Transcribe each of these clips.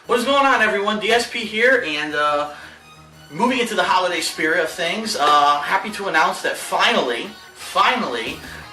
What is going on, everyone? DSP here, and moving into the holiday spirit of things, happy to announce that finally,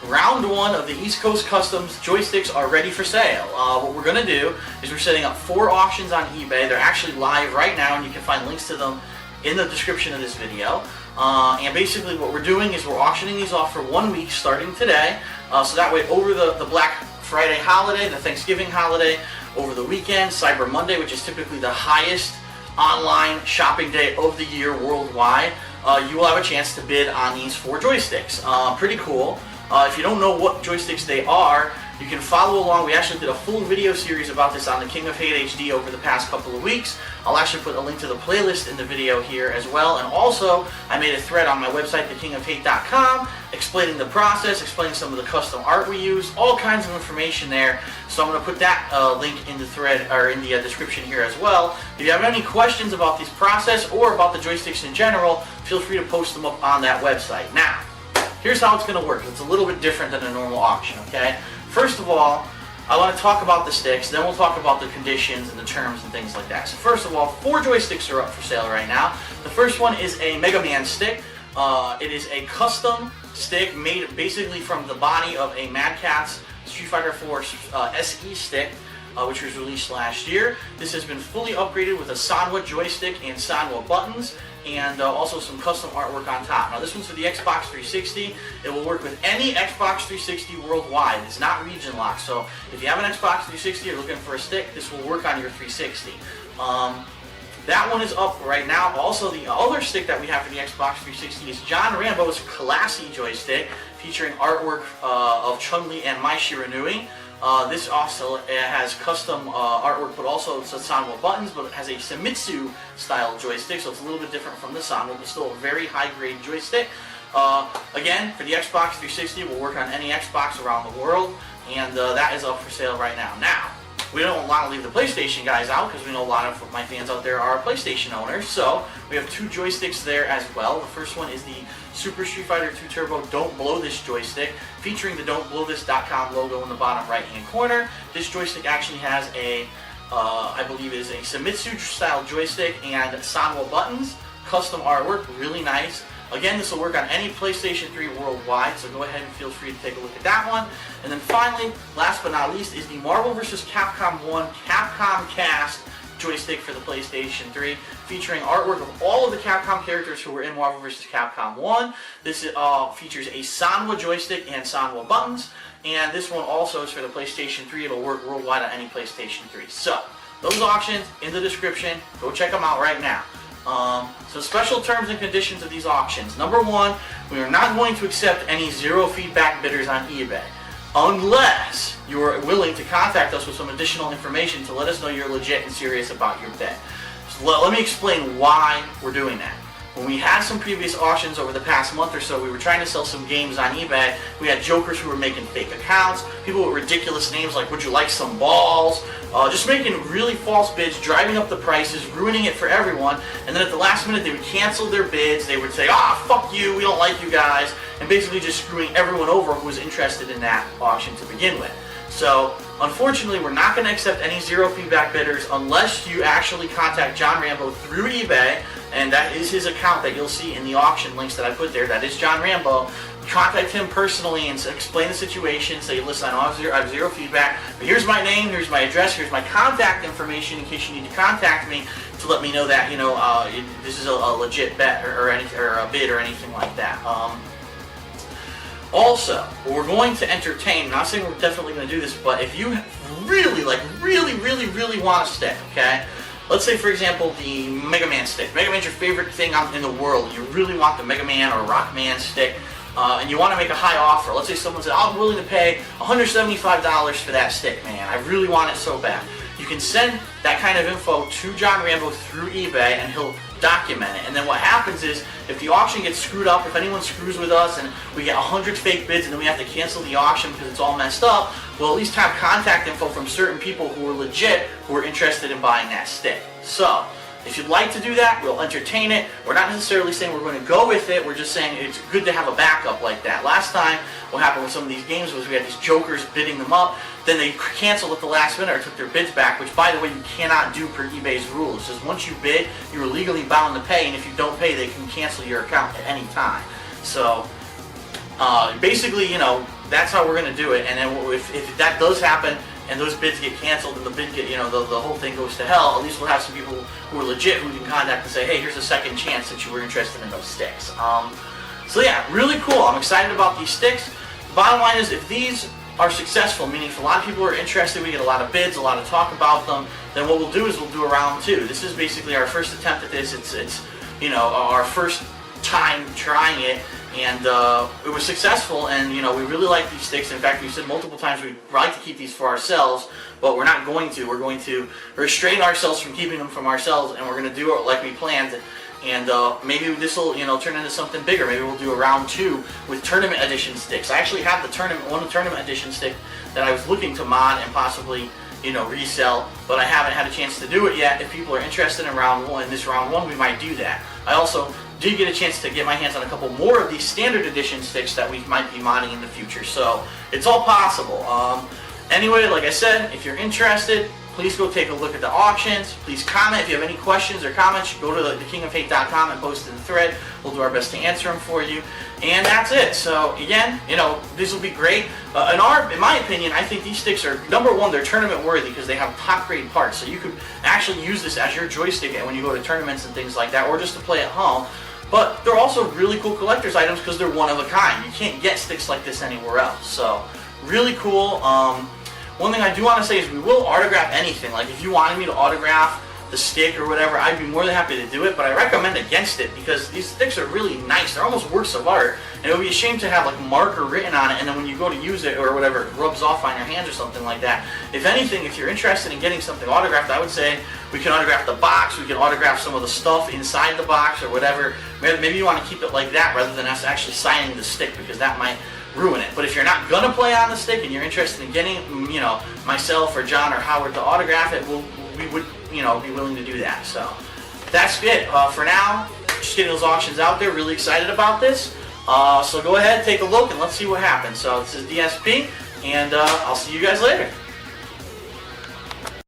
round one of the East Coast Customs joysticks are ready for sale. What we're going to do is we're setting up 4 auctions on eBay. They're actually live right now, and you can find links to them in the description of this video. And basically what we're doing is we're auctioning these off for 1 week starting today, so that way over the Black Friday holiday, the Thanksgiving holiday, over the weekend, Cyber Monday, which is typically the highest online shopping day of the year worldwide, you will have a chance to bid on these 4 joysticks. Pretty cool. If you don't know what joysticks they are, you can follow along. We actually did a full video series about this on the TKOHHD over the past couple of weeks. I'll actually put a link to the playlist in the video here as well. And also, I made a thread on my website, TKOHHD.com, explaining the process, explaining some of the custom art we use, all kinds of information there. So I'm going to put that link in the thread, or in the description here as well. If you have any questions about this process or about the joysticks in general, feel free to post them up on that website. Now, here's how it's going to work. It's a little bit different than a normal auction, okay? First of all, I want to talk about the sticks, then we'll talk about the conditions and the terms and things like that. So first of all, 4 joysticks are up for sale right now. The first one is a Mega Man stick. It is a custom stick made basically from the body of a Mad Catz Street Fighter 4 SE stick, which was released last year. This has been fully upgraded with a Sanwa joystick and Sanwa buttons, and also some custom artwork on top. Now this one's for the Xbox 360. It will work with any Xbox 360 worldwide. It's not region locked, so if you have an Xbox 360, you're looking for a stick, this will work on your 360. That one is up right now. Also, the other stick that we have for the Xbox 360 is John Rambo's Classy joystick, featuring artwork of Chun-Li and Mai Shiranui. This also has custom artwork, but also it's a Sanwa buttons, but it has a Famitsu style joystick, so it's a little bit different from the Sanwa, but still a very high grade joystick. Again, for the Xbox 360, it will work on any Xbox around the world, and that is up for sale right now. Now, we don't want to leave the PlayStation guys out, because we know a lot of my fans out there are PlayStation owners, so we have 2 joysticks there as well. The first one is the Super Street Fighter 2 Turbo Don't Blow This joystick, featuring the Don'tBlowThis.com logo in the bottom right hand corner. This joystick actually has a, I believe it is a Famitsu style joystick and Sanwa buttons, custom artwork, really nice. Again, this will work on any PlayStation 3 worldwide, so go ahead and feel free to take a look at that one. And then finally, last but not least, is the Marvel vs. Capcom 1 Capcom Cast joystick for the PlayStation 3, featuring artwork of all of the Capcom characters who were in Marvel vs. Capcom 1. This features a Sanwa joystick and Sanwa buttons, and this one also is for the PlayStation 3. It'll work worldwide on any PlayStation 3. So, those auctions in the description. Go check them out right now. So special terms and conditions of these auctions. Number 1, we are not going to accept any zero feedback bidders on eBay, unless you are willing to contact us with some additional information to let us know you're legit and serious about your bid. So let me explain why we're doing that. When we had some previous auctions over the past month or so, we were trying to sell some games on eBay. We had jokers who were making fake accounts, people with ridiculous names like "Would you like some balls?" Just making really false bids, driving up the prices, ruining it for everyone, and then at the last minute they would cancel their bids. They would say, "Ah, fuck you, we don't like you guys," and basically just screwing everyone over who was interested in that auction to begin with. So, unfortunately, we're not going to accept any zero feedback bidders unless you actually contact John Rambo through eBay, and that is his account that you'll see in the auction links that I put there. That is John Rambo. Contact him personally and explain the situation. Say, "Listen, I have zero feedback, but here's my name, here's my address, here's my contact information in case you need to contact me to let me know that, you know, this is a legit bet or a bid or anything like that." Also, what we're going to entertain, I'm not saying we're definitely going to do this, but if you really want a stick, okay? Let's say, for example, the Mega Man stick. Mega Man's your favorite thing in the world. You really want the Mega Man or Rockman stick, and you want to make a high offer. Let's say someone said, "I'm willing to pay $175 for that stick, man. I really want it so bad." You can send that kind of info to John Rambo through eBay, and he'll document it. And then what happens is, if the auction gets screwed up, if anyone screws with us and we get 100 fake bids and then we have to cancel the auction because it's all messed up, we'll at least have contact info from certain people who are legit, who are interested in buying that stick. So, If you'd like to do that, we'll entertain it. We're not necessarily saying we're going to go with it. We're just saying it's good to have a backup like that. Last time, what happened with some of these games was we had these jokers bidding them up. Then they canceled at the last minute or took their bids back, which, by the way, you cannot do per eBay's rules. It's just once you bid, you're legally bound to pay, and if you don't pay, they can cancel your account at any time. So basically, you know, that's how we're going to do it. And then if that does happen, and those bids get canceled and the bid get, you know, the whole thing goes to hell, at least we'll have some people who are legit who you can contact and say, hey, here's a second chance since you were interested in those sticks. So yeah, really cool. I'm excited about these sticks. The bottom line is, if these are successful, meaning if a lot of people are interested, we get a lot of bids, a lot of talk about them, then what we'll do is we'll do a round 2. This is basically our first attempt at this. It's you know, our first time trying it, and it was successful, and you know, we really like these sticks. In fact, we've said multiple times we'd like to keep these for ourselves, but we're not going to. We're going to restrain ourselves from keeping them from ourselves, and we're going to do it like we planned. And maybe this will, you know, turn into something bigger. Maybe we'll do a round 2 with tournament edition sticks. I actually have the tournament edition stick that I was looking to mod and possibly, you know, resell, but I haven't had a chance to do it yet. If people are interested in round 1, this round 1, we might do that. I also did get a chance to get my hands on a couple more of these standard edition sticks that we might be modding in the future. So it's all possible. Anyway, like I said, if you're interested, please go take a look at the auctions. Please comment. If you have any questions or comments, go to thekingofhate.com and post in the thread. We'll do our best to answer them for you. And that's it. So again, you know, this will be great. In my opinion, I think these sticks are, number one, they're tournament worthy because they have top grade parts. So you could actually use this as your joystick when you go to tournaments and things like that, or just to play at home. But they're also really cool collector's items because they're one of a kind. You can't get sticks like this anywhere else. So really cool. One thing I do want to say is we will autograph anything. Like if you wanted me to autograph the stick or whatever, I'd be more than happy to do it, but I recommend against it because these sticks are really nice. They're almost works of art, and it would be a shame to have like marker written on it, and then when you go to use it or whatever, it rubs off on your hands or something like that. If anything, if you're interested in getting something autographed, I would say we can autograph the box, we can autograph some of the stuff inside the box or whatever. Maybe you want to keep it like that rather than us actually signing the stick, because that might ruin it. But if you're not gonna play on the stick and you're interested in getting, you know, myself or John or Howard to autograph it, we would, you know, be willing to do that. So that's it for now. Just getting those auctions out there. Really excited about this. So go ahead, take a look, and let's see what happens. So this is DSP, and I'll see you guys later.